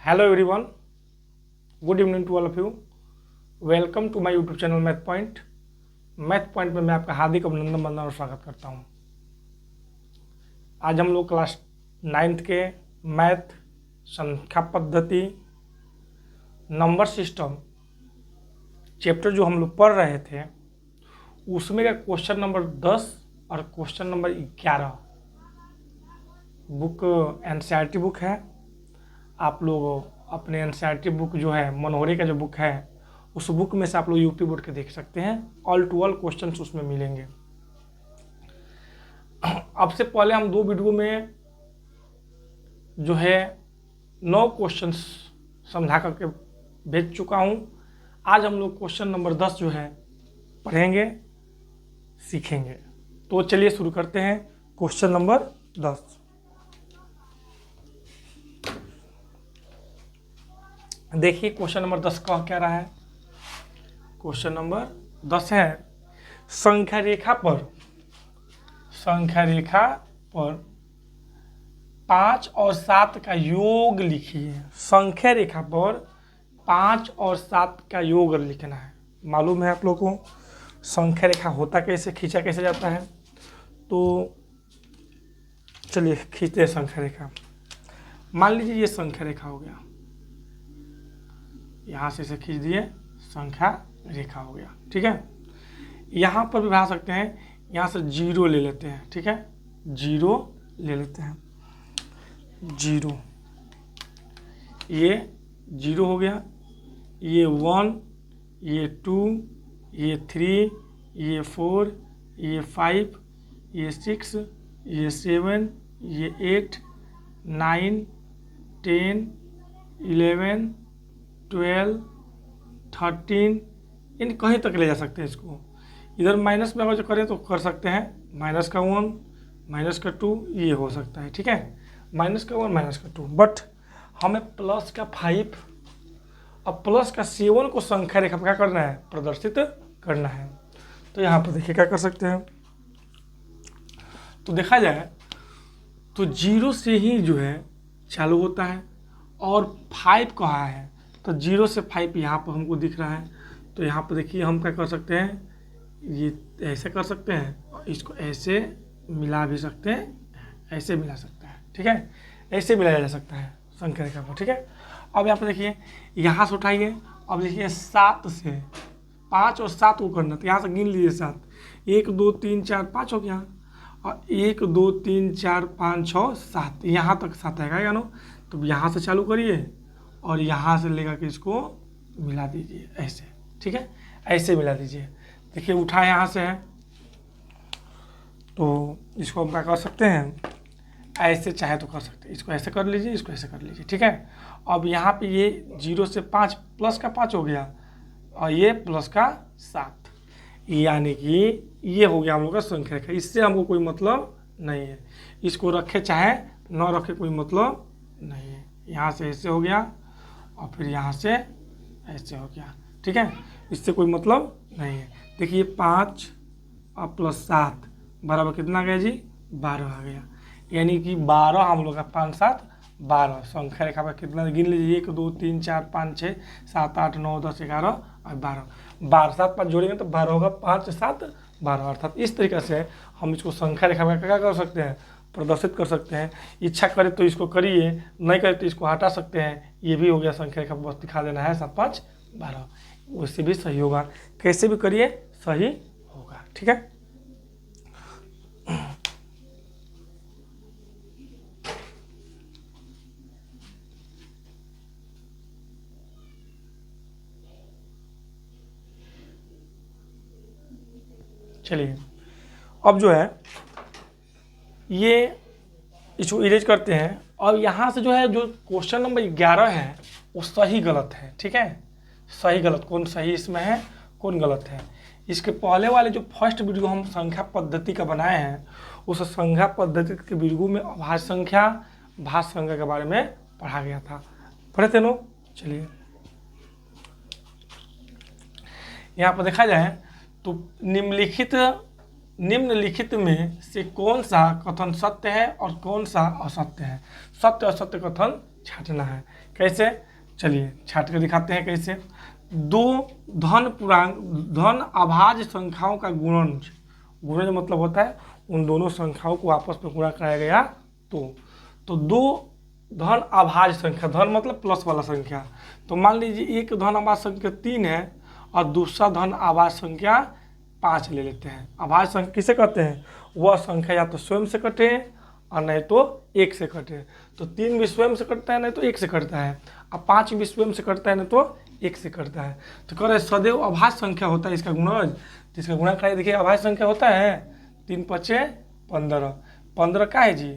Hello everyone, good evening to all of you. Welcome to my YouTube channel Math Point. Math Point में मैं आपका हार्दिक अभिनंदन वंदन और स्वागत करता हूं। आज हम लोग क्लास 9th के मैथ संख्या पद्धति नंबर सिस्टम चैप्टर जो हम लोग पढ़ रहे थे उसमें का क्वेश्चन नंबर 10 और question number 11 book NCERT book है। आप लोग अपने एनसीईआरटी बुक जो है मनोहरे का जो बुक है उस बुक में से आप लोग यूपी बोर्ड के देख सकते हैं। ऑल टू ऑल क्वेश्चंस उसमें मिलेंगे। अब से पहले हम 2 वीडियो में जो है 9 क्वेश्चंस समझा करके भेज चुका हूं। आज हम लोग क्वेश्चन नंबर 10 जो है पढ़ेंगे, सीखेंगे। तो चलिए शुरू करते हैं क्वेश्चन नंबर 10। देखिए क्वेश्चन नंबर 10 का क्या रहा है। क्वेश्चन नंबर 10 है संख्या रेखा पर 5 और 7 का योग लिखिए। संख्या रेखा पर 5 और 7 का योग लिखना है। मालूम है आप लोगों को संख्या रेखा होता कैसे, खींचा कैसे जाता है। तो चलिए खींचते हैं संख्या रेखा। मान लीजिए ये संख्या रेखा हो गया, यहाँ से इसे खींच दिए, संख्या रेखा हो गया। ठीक है, यहाँ पर भी बढ़ा सकते हैं, यहाँ से 0 ले लेते हैं। ठीक है, 0 ले लेते हैं, 0 ये 0 हो गया, ये 1, ये 2, ये 3, ये 4, ये 5, ये 6, ये 7, ये 8, 9, 10, 11, 12, 13, इन कहीं तक ले जा सकते हैं। इसको इधर माइनस में अगर जो करें तो कर सकते हैं, माइनस का 1, माइनस का 2, ये हो सकता है। ठीक है, माइनस का 1, माइनस का 2, बट हमें प्लस का 5 और प्लस का 7 को संख्या रेखा पर क्या करना है, प्रदर्शित करना है। तो यहाँ पर देखिए क्या कर सकते हैं। तो देखा जाए तो 0 से ही जो है चालू होता है और 5 कहाँ है, तो 0 से 5 यहाँ पर हमको दिख रहा है। तो यहाँ पर देखिए हम क्या कर सकते हैं, ये ऐसे कर सकते हैं और इसको ऐसे मिला भी सकते हैं, ऐसे मिला सकते हैं। ठीक है, ऐसे मिलाया जा सकता है संख्या रेखा पर। ठीक है, अब यहाँ पर देखिए यहाँ से उठाइए। अब देखिए 7 से 5 और 7 को करना, तो यहाँ से गिन लीजिए 7, 1 2 3 4 5 हो गया, और 1 2 3 4 5 6 7, यहाँ तक 7 आएगा ना। तो यहाँ से चालू करिए और यहाँ से लेकर के इसको मिला दीजिए ऐसे। ठीक है, ऐसे मिला दीजिए। देखिए उठा यहाँ से है, तो इसको हम क्या कर सकते हैं, ऐसे चाहे तो कर सकते हैं। इसको ऐसे कर लीजिए, इसको ऐसे कर लीजिए। ठीक है, अब यहाँ पे ये 0 से 5 प्लस का 5 हो गया और ये प्लस का 7, यानी कि ये हो गया हम लोग का संख्या रेखा। इससे हमको कोई मतलब नहीं है, इसको रखे चाहे न रखे कोई मतलब नहीं है। यहाँ से ऐसे हो गया और फिर यहाँ से ऐसे हो गया। ठीक है, इससे कोई मतलब नहीं है। देखिए 5 और प्लस 7 बराबर कितना आ गया जी, 12 आ गया। यानी कि 12 हम लोग का 5 7 12 संख्या रेखा पर कितना गिन लीजिए, 1 2 3 4 5 6 7 8 9 10 11 और 12, 12 7 5 जोड़ेंगे तो 12 होगा, 5 7 12। अर्थात इस तरीके से हम इसको संख्या रेखा में क्या कर सकते हैं, प्रदर्शित कर सकते हैं। इच्छा करे तो इसको करिए, नहीं करे तो इसको हटा सकते हैं। ये भी हो गया संख्या रेखा, बस दिखा देना है 7 5 12, उससे भी सही होगा। कैसे भी करिए सही होगा। ठीक है, चलिए अब जो है ये इसको इरेज करते हैं। और यहाँ से जो है जो क्वेश्चन नंबर 11 है वो सही गलत है। ठीक है, सही गलत कौन सही इसमें है, कौन गलत है। इसके पहले वाले जो फर्स्ट वीडियो हम संख्या पद्धति का बनाए हैं उस संख्या पद्धति के वीडियो में अभाज्य संख्या भाज्य संख्या के बारे में पढ़ा गया था, पढ़े थे लोग। चलिए यहाँ पर देखा जाए तो निम्नलिखित निम्नलिखित में से कौन सा कथन सत्य है और कौन सा असत्य है। सत्य असत्य कथन छांटना है। कैसे, चलिए छांट कर दिखाते हैं कैसे। दो धन पूर्णांक धन अभाज्य संख्याओं का गुणज, गुणज मतलब होता है उन दोनों संख्याओं को आपस में गुणा कराया गया तो दो धन अभाज्य संख्या, धन मतलब प्लस वाला संख्या, तो मान लीजिए एक धन अभाज्य संख्या 3 है और दूसरा धन अभाज्य संख्या 5 ले लेते हैं। अभाज्य संख्या किसे कहते हैं, वह संख्या या तो स्वयं से कटे और नहीं तो 1 से कटे। तो 3 भी स्वयं से कटता है नहीं तो 1 से कटता है, और 5 भी स्वयं से कटता है नहीं तो 1 से कटता है। तो कह रहे सदैव अभाज्य संख्या होता है इसका गुणज, तो इसका गुणा कराइए। देखिए अभाज्य संख्या होता है 3 5 15, 15 का है जी,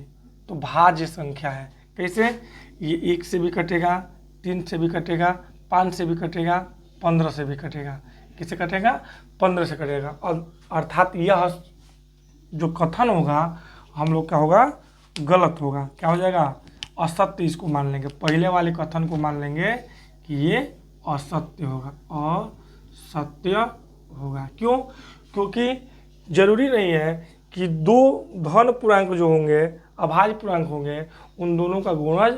तो भाज्य संख्या है। कैसे, ये 1 से भी कटेगा, 3 से भी कटेगा, 5 से भी कटेगा, 15 से भी कटेगा। किससे कटेगा, 15 से कटेगा। और अर्थात यह जो कथन होगा हम लोग का होगा गलत होगा। क्या हो जाएगा, असत्य इसको मान लेंगे। पहले वाले कथन को मान लेंगे कि ये असत्य होगा, असत्य होगा। क्यों, क्योंकि जरूरी नहीं है कि दो धन पूर्णांक जो होंगे अभाज्य पूर्णांक होंगे उन दोनों का गुणज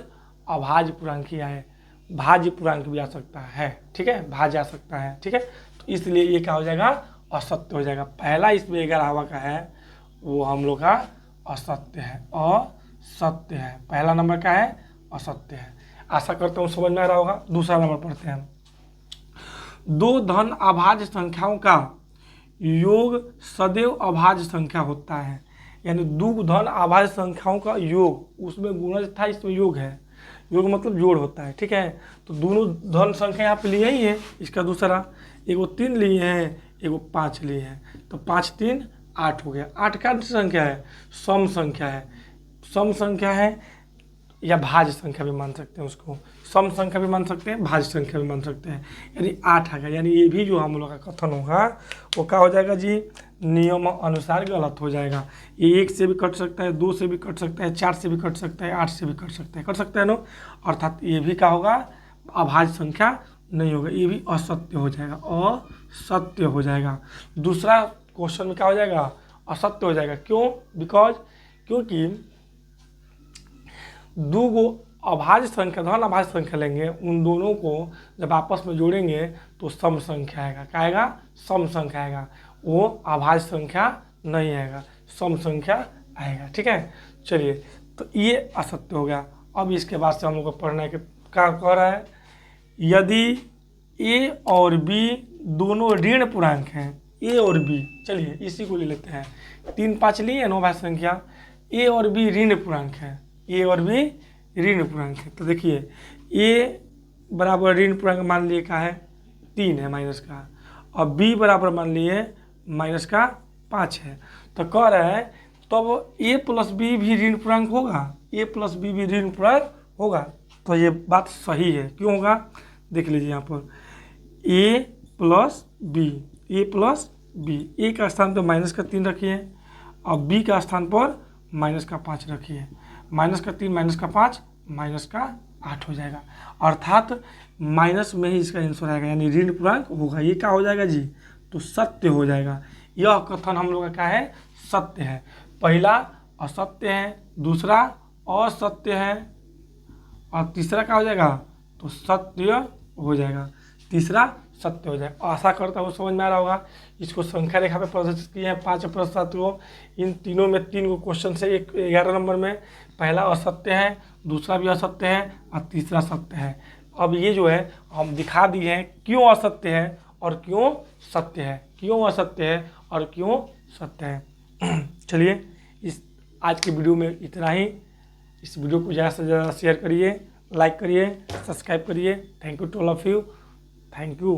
अभाज्य पूर्णांक ही आए, भाज्य पूर्णांक भी आ सकता है। ठीक है, भाज्य आ सकता है। ठीक है, तो इसलिए ये क्या हो जाएगा, असत्य हो जाएगा। पहला इसमें 11वां का है वो हम लोग का असत्य है, असत्य है। पहला नंबर का है असत्य है। आशा करता हूँ समझ में आ रहा होगा। दूसरा नंबर पढ़ते हैं। दो धन अभाज्य संख्याओं का योग सदैव अभाज्य संख्या होता है। यानी दो धन अभाज्य संख्याओं का योग, उसमें गुणज था इसमें योग है। योग मतलब जोड़ होता है। ठीक है, तो दोनों धन संख्या यहाँ पे लिए ही है। इसका दूसरा, एगो 3 लिए हैं, एगो 5 लिए हैं, तो 5 3 8 हो गया। 8 का संख्या है, सम संख्या है। सम संख्या है या भाज्य संख्या भी मान सकते हैं उसको, सम संख्या भी मान सकते हैं, भाज्य संख्या भी मान सकते हैं। यानी 8 आ गया। यानी ये भी जो हम लोग का कथन होगा वो क्या हो जाएगा जी, नियम अनुसार गलत हो जाएगा। ये 1 से भी कट सकता है, 2 से भी कट सकता है, 4 से भी कट सकता है, 8 से भी कट सकता है, कर सकता है नो। अर्थात ये भी क्या होगा, अभाज्य संख्या नहीं होगा, ये भी असत्य हो जाएगा, असत्य हो जाएगा। दूसरा क्वेश्चन में क्या हो जाएगा, असत्य हो जाएगा। क्यों, क्योंकि दो गो अभाज्य संख्या धन अभाज्य संख्या लेंगे, उन दोनों को जब आपस में जोड़ेंगे तो सम संख्या आएगा। क्या आएगा, सम संख्या आएगा। वो अभाज्य संख्या नहीं आएगा, सम संख्या आएगा। ठीक है, चलिए तो ये असत्य हो गया। अब इसके बाद से हम लोग को पढ़ना है कि क्या कह रहा है, यदि ए और बी दोनों ऋण पूर्णांक हैं, ए और बी, चलिए इसी को ले लेते हैं। 3 5 लिए नो भाज्य संख्या, ए और बी ऋण पूर्णांक है, ए और बी ऋण पूर्णांक है। तो देखिए ए बराबर ऋण पूर्णांक मान लिए का है 3 है माइनस का, और बी बराबर मान लिए माइनस का 5 है। तो कह रहा है तब ए प्लस बी भी ऋण पूर्णांक होगा, ए प्लस बी भी ऋण पूर्णांक होगा। तो ये बात सही है। क्यों होगा, देख लीजिए यहाँ पर ए प्लस बी, ए प्लस बी, ए का स्थान पर माइनस का 3 रखिए और बी का स्थान पर माइनस का 5 रखिए। माइनस का 3 माइनस का 5 माइनस का 8 हो जाएगा। अर्थात माइनस में ही इसका आंसर आएगा, यानी ऋण पूर्णांक होगा। ये क्या हो जाएगा जी, तो सत्य हो जाएगा। यह कथन हम लोग का क्या है, सत्य है। पहला असत्य है, दूसरा असत्य है, और तीसरा क्या हो जाएगा, तो सत्य हो जाएगा। तीसरा सत्य हो जाएगा। आशा करता हूँ समझ में आ रहा होगा। इसको संख्या रेखा पे प्रदर्शित किए हैं 5 प्रश्न को। इन तीनों में 3 क्वेश्चन से, एक 11 नंबर में पहला असत्य है, दूसरा भी असत्य है और तीसरा सत्य है। अब ये जो है हम दिखा दिए हैं क्यों असत्य है और क्यों सत्य है, क्यों असत्य है और क्यों सत्य है। चलिए इस आज की वीडियो में इतना ही। इस वीडियो को ज़्यादा से ज़्यादा शेयर करिए, लाइक करिए, सब्सक्राइब करिए। Thank you to all of you, thank you.